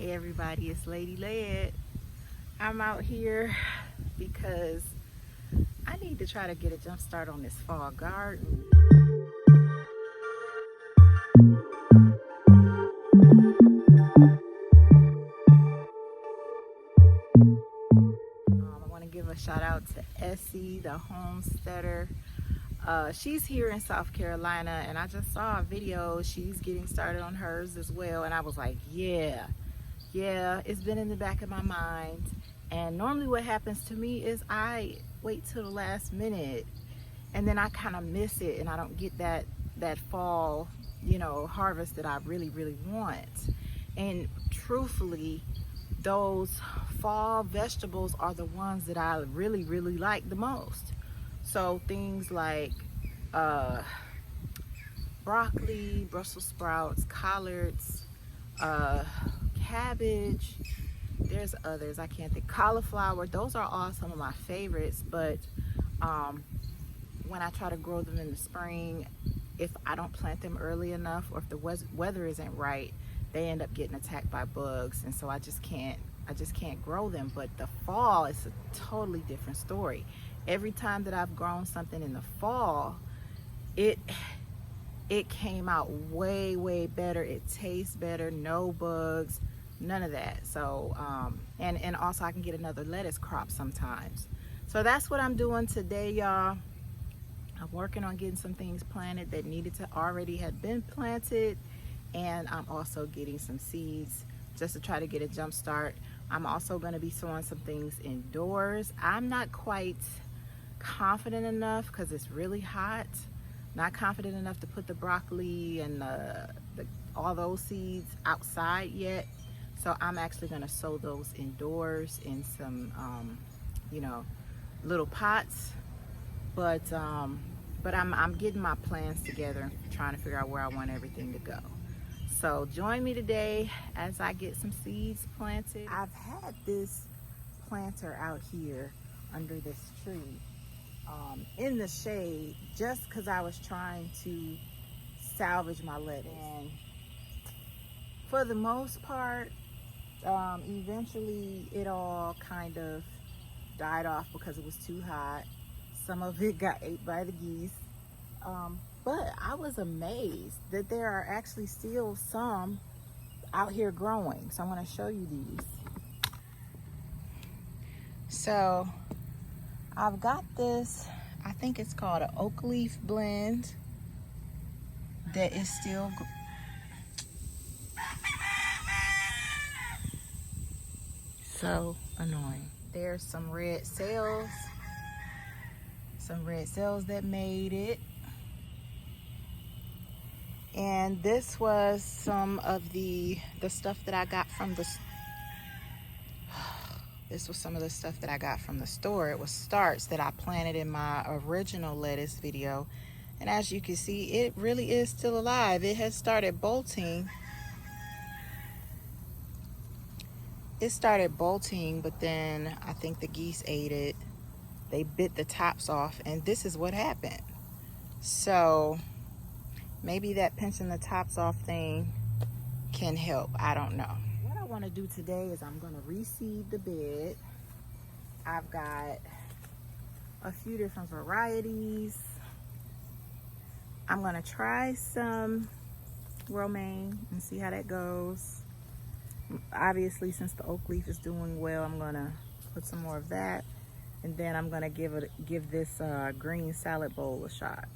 Hey everybody, it's Lady Led. I'm out here because I need to try to get a jump start on this fall garden. I want to give a shout out to Essie, the homesteader. She's here in South Carolina, and I just saw a video. She's getting started on hers as well, and I was like, yeah, it's been in the back of my mind. And normally what happens to me is I wait till the last minute, and then I kind of miss it, and I don't get that fall, harvest that I really want. And truthfully, those fall vegetables are the ones that I really like the most. So things like broccoli, Brussels sprouts, collards, cabbage, there's others I can't think, cauliflower, those are all some of my favorites. But when I try to grow them in the spring, if I don't plant them early enough, or if the weather isn't right, they end up getting attacked by bugs, and so I just can't grow them. But the fall is a totally different story. Every time that I've grown something in the fall, it came out way better. It tastes better, no bugs, none of that. So and also I can get another lettuce crop sometimes. So that's what I'm doing today, y'all. I'm working on getting some things planted that needed to already had been planted, and I'm also getting some seeds just to try to get a jump start. I'm also going to be sowing some things indoors. I'm not quite confident enough because it's really hot, not confident enough to put the broccoli and all those seeds outside yet. So I'm actually going to sow those indoors in some little pots. But I'm getting my plans together, trying to figure out where I want everything to go. So join me today as I get some seeds planted. I've had this planter out here under this tree in the shade, just because I was trying to salvage my lettuce. And for the most part, eventually it all kind of died off because it was too hot. Some of it got ate by the geese. But I was amazed that there are actually still some out here growing. So I'm going to show you these. So I've got this, I think it's called an oak leaf blend that is still so annoying. There's some red cells that made it. And this was some of the stuff that I got from the store. It was starts that I planted in my original lettuce video. And as you can see, it really is still alive. It has started bolting. But then I think the geese ate it. They bit the tops off, and this is what happened. So maybe that pinching the tops off thing can help. I don't know. What I want to do today is I'm going to reseed the bed. I've got a few different varieties. I'm going to try some romaine and see how that goes. Obviously, since the oak leaf is doing well, I'm going to put some more of that. And then I'm going to give this green salad bowl a shot.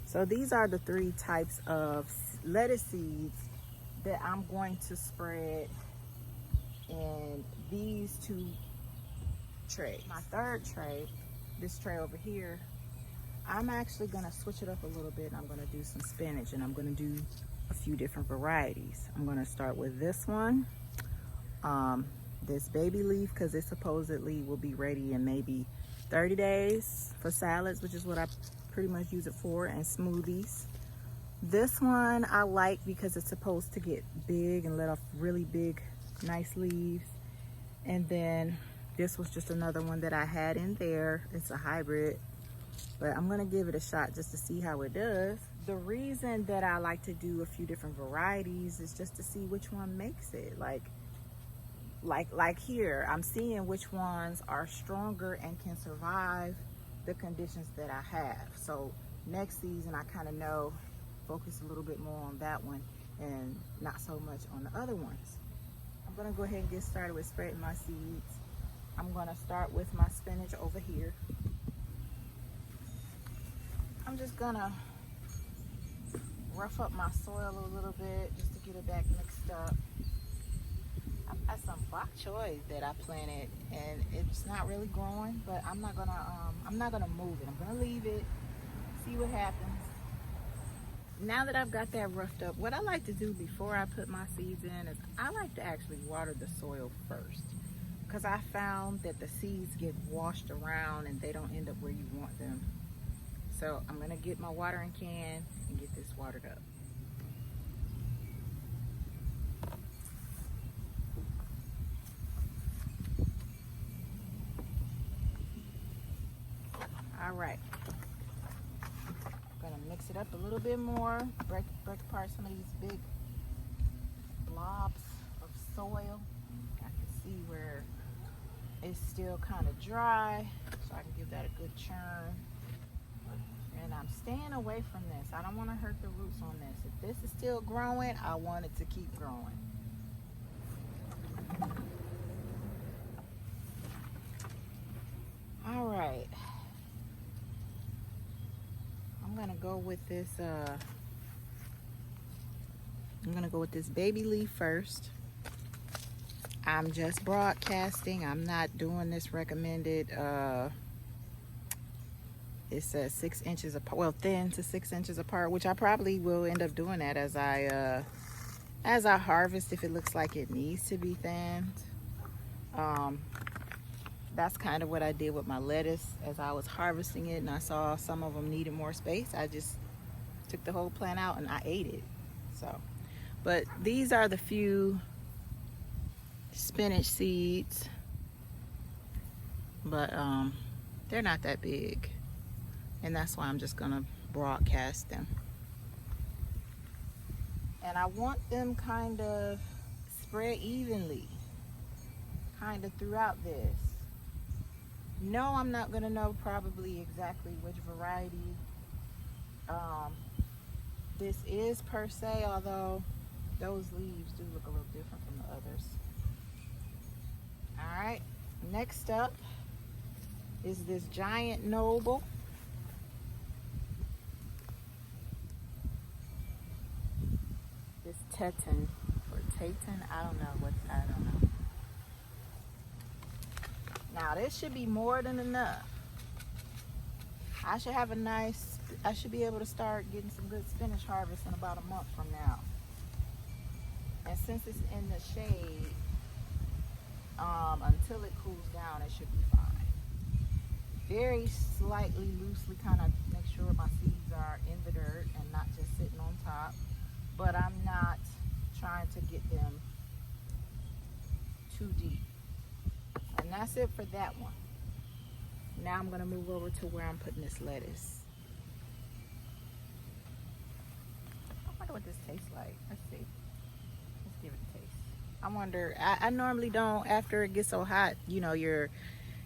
So these are the 3 types of lettuce seeds that I'm going to spread in these 2 trays. My third tray, this tray over here, I'm actually going to switch it up a little bit, and I'm going to do some spinach, and I'm going to do a few different varieties. I'm going to start with this one, this baby leaf, because it supposedly will be ready in maybe 30 days for salads, which is what I pretty much use it for, and smoothies. This one I like because it's supposed to get big and let off really big, nice leaves. And then this was just another one that I had in there. It's a hybrid, but I'm gonna give it a shot just to see how it does. the reason that I like to do a few different varieties is just to see which one makes it. Like here, I'm seeing which ones are stronger and can survive the conditions that I have. So next season, I kind of know, focus a little bit more on that one and not so much on the other ones. I'm gonna go ahead and get started with spreading my seeds. I'm gonna start with my spinach over here. I'm just gonna rough up my soil a little bit just to get it back mixed up. I've got some bok choy that I planted and it's not really growing, but I'm not gonna move it. I'm gonna leave it, see what happens. Now that I've got that roughed up, what I like to do before I put my seeds in is I like to actually water the soil first, because I found that the seeds get washed around and they don't end up where you want them. So I'm gonna get my watering can and get this watered up. All right, I'm gonna mix it up a little bit more, break apart some of these big blobs of soil. I can see where it's still kind of dry, so I can give that a good churn. And I'm staying away from this. I don't want to hurt the roots on this. If this is still growing, I want it to keep growing. All right. I'm gonna go with this. I'm gonna go with this baby leaf first. I'm just broadcasting. I'm not doing this recommended. It says 6 inches apart, well, thin to 6 inches apart, which I probably will end up doing that as I harvest if it looks like it needs to be thinned. That's kind of what I did with my lettuce as I was harvesting it, and I saw some of them needed more space. I just took the whole plant out and I ate it. So, but these are the few spinach seeds, but they're not that big. And that's why I'm just gonna broadcast them. And I want them kind of spread evenly, kind of throughout this. No, I'm not gonna know probably exactly which variety this is per se, although those leaves do look a little different from the others. All right, next up is this giant noble. Teton or Taton, I don't know. Now this should be more than enough. I should be able to start getting some good spinach harvest in about a month from now. And since it's in the shade, until it cools down, it should be fine. Very slightly loosely kind of make sure my seeds are in the dirt and not just sitting on top. But I'm not trying to get them too deep. And that's it for that one. Now I'm gonna move over to where I'm putting this lettuce. I wonder what this tastes like. Let's see. Let's give it a taste. I wonder, I normally don't, after it gets so hot, you know, your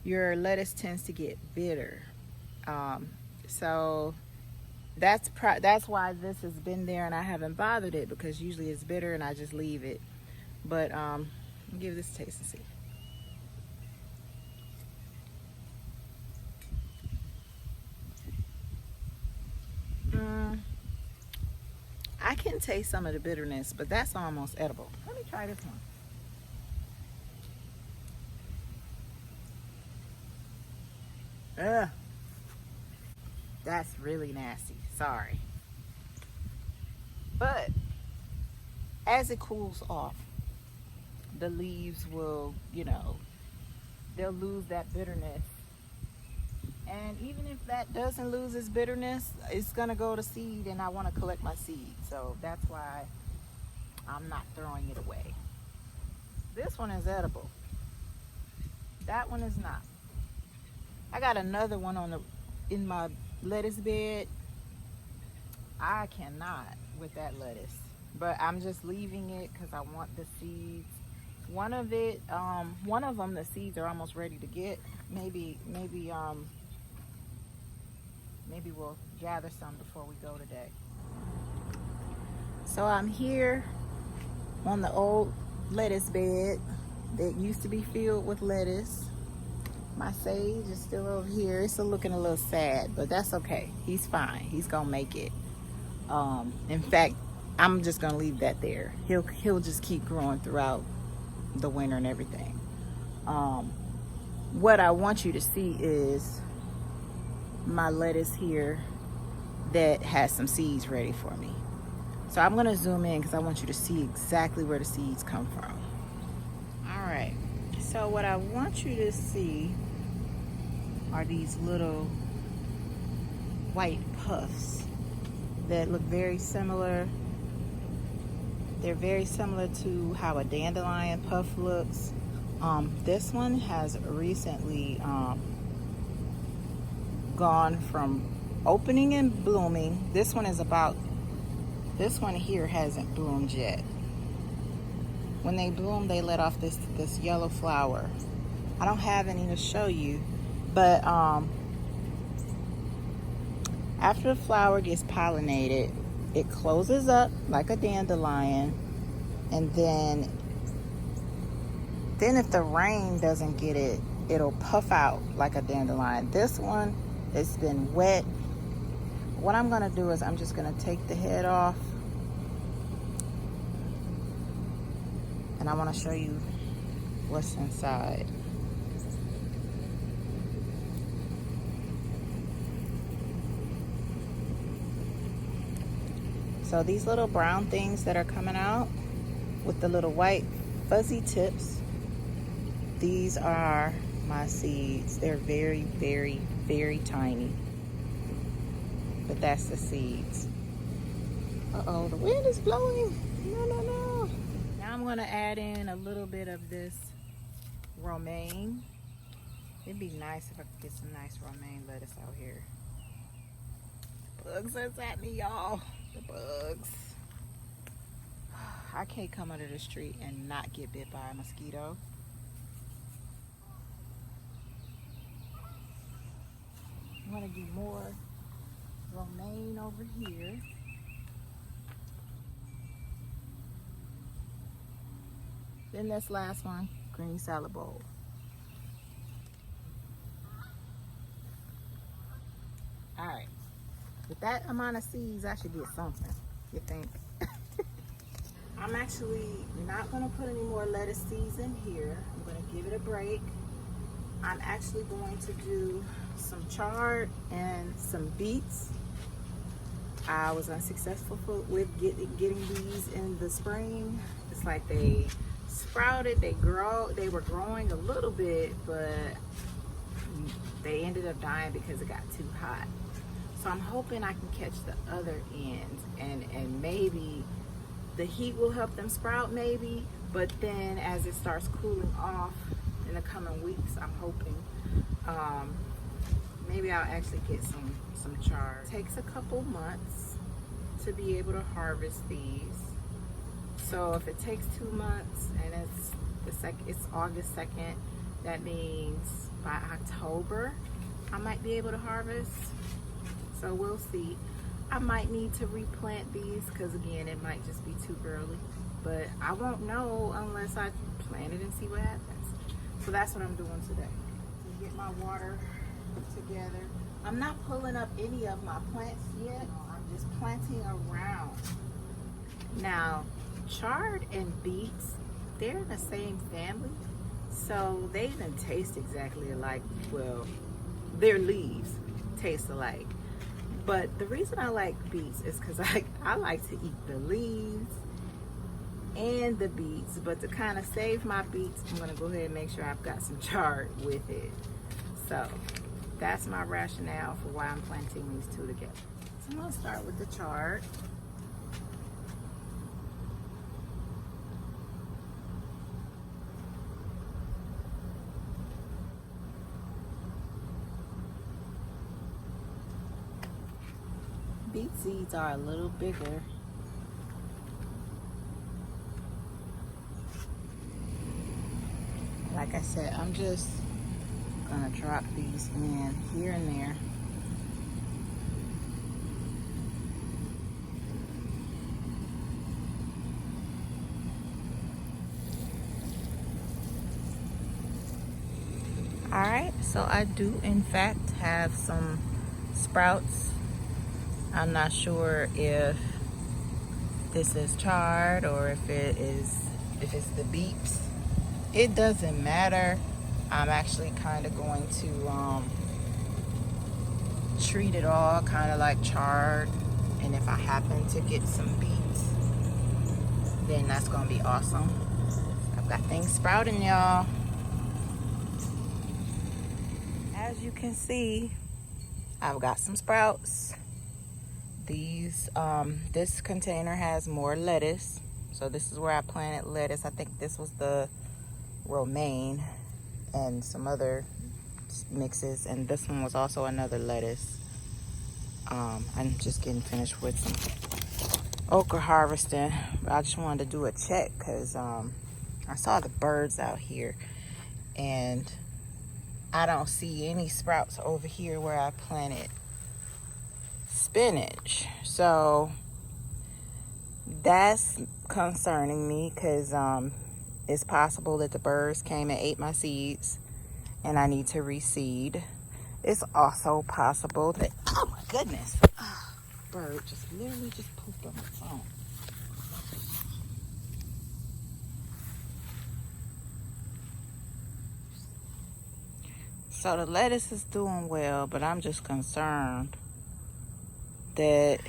lettuce tends to get bitter. So that's why this has been there and I haven't bothered it, because usually it's bitter and I just leave it. But I'll give this a taste and see. I can taste some of the bitterness, but that's almost edible. Let me try this one. Ugh. That's really nasty. Sorry. But as it cools off, the leaves will, you know, they'll lose that bitterness. And even if that doesn't lose its bitterness, it's gonna go to seed and I wanna collect my seed. So that's why I'm not throwing it away. This one is edible. That one is not. I got another one in my lettuce bed I cannot with that lettuce, but I'm just leaving it because I want the seeds. One of them, the seeds are almost ready to get. Maybe we'll gather some before we go today. So I'm here on the old lettuce bed that used to be filled with lettuce. My sage is still over here. It's looking a little sad, but that's okay. He's fine. He's gonna make it. In fact, I'm just gonna leave that there. He'll just keep growing throughout the winter and everything. What I want you to see is my lettuce here that has some seeds ready for me. So I'm gonna zoom in because I want you to see exactly where the seeds come from. All right, so what I want you to see are these little white puffs that look very similar. They're very similar to how a dandelion puff looks. This one has recently gone from opening and blooming. This one here hasn't bloomed yet. When they bloom, they let off this yellow flower. I don't have any to show you, but after the flower gets pollinated, it closes up like a dandelion, and then if the rain doesn't get it, it'll puff out like a dandelion. This one, it's been wet. What I'm gonna do is I'm just gonna take the head off, and I wanna show you what's inside. So these little brown things that are coming out with the little white fuzzy tips, these are my seeds. They're very, very, very tiny. But that's the seeds. Uh-oh, the wind is blowing. No, no, no. Now I'm gonna add in a little bit of this romaine. It'd be nice if I could get some nice romaine lettuce out here. Bugs is at me, y'all. The bugs. I can't come under the street and not get bit by a mosquito. I'm gonna do more romaine over here. Then this last one, green salad bowl. All right, with that amount of seeds, I should get something, you think? I'm actually not gonna put any more lettuce seeds in here. I'm gonna give it a break. I'm actually going to do some chard and some beets. I was unsuccessful with getting these in the spring. It's like they sprouted, they were growing a little bit, but they ended up dying because it got too hot. So I'm hoping I can catch the other end, and maybe the heat will help them sprout maybe, but then as it starts cooling off in the coming weeks, I'm hoping maybe I'll actually get some chard. It takes a couple months to be able to harvest these. So if it takes 2 months and it's August 2nd, that means by October I might be able to harvest. So we'll see. I might need to replant these because again, it might just be too early, but I won't know unless I plant it and see what happens. So that's what I'm doing today. To get my water together. I'm not pulling up any of my plants yet. I'm just planting around. Now, chard and beets, they're in the same family, so they even taste exactly alike. Well, their leaves taste alike. But the reason I like beets is because I like to eat the leaves and the beets, but to kind of save my beets, I'm gonna go ahead and make sure I've got some chard with it. So that's my rationale for why I'm planting these two together. So I'm gonna start with the chard. Beets seeds are a little bigger. Like I said, I'm just gonna drop these in here and there. Alright, so I do in fact have some sprouts. I'm not sure if this is chard or if it's the beets. It doesn't matter. I'm actually kind of going to treat it all kind of like chard, and if I happen to get some beets, then that's gonna be awesome. I've got things sprouting, y'all. As you can see, I've got some sprouts. These this container has more lettuce, so this is where I planted lettuce. I think this was the romaine and some other mixes, and this one was also another lettuce. I'm just getting finished with some okra harvesting, but I just wanted to do a check because I saw the birds out here, and I don't see any sprouts over here where I planted spinach. So that's concerning me because it's possible that the birds came and ate my seeds and I need to reseed. It's also possible that, oh my goodness, bird just literally just pooped on my phone. So the lettuce is doing well, but I'm just concerned that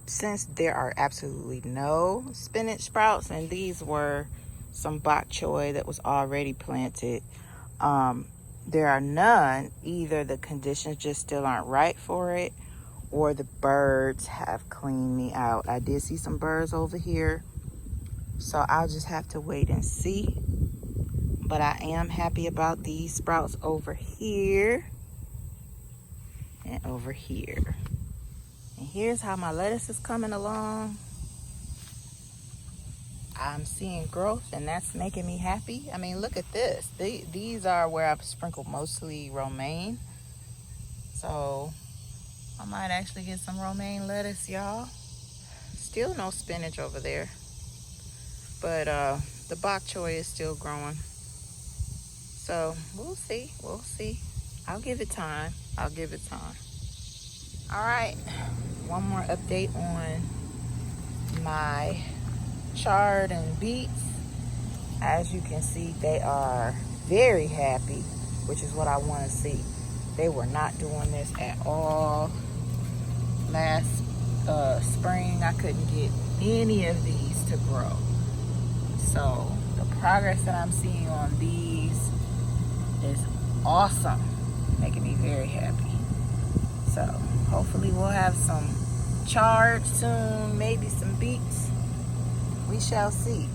since there are absolutely no spinach sprouts, and these were some bok choy that was already planted, there are none. Either the conditions just still aren't right for it, or the birds have cleaned me out. I did see some birds over here, so I'll just have to wait and see. But I am happy about these sprouts over here and over here. And here's how my lettuce is coming along. I'm seeing growth, and that's making me happy. I mean, look at this. These are where I've sprinkled mostly romaine. So I might actually get some romaine lettuce, y'all. Still no spinach over there, but the bok choy is still growing. So we'll see. I'll give it time. All right, one more update on my chard and beets. As you can see, they are very happy, which is what I want to see. They were not doing this at all last spring. I couldn't get any of these to grow. So the progress that I'm seeing on these is awesome, making me very happy. So hopefully we'll have some chard soon, maybe some beets. We shall see.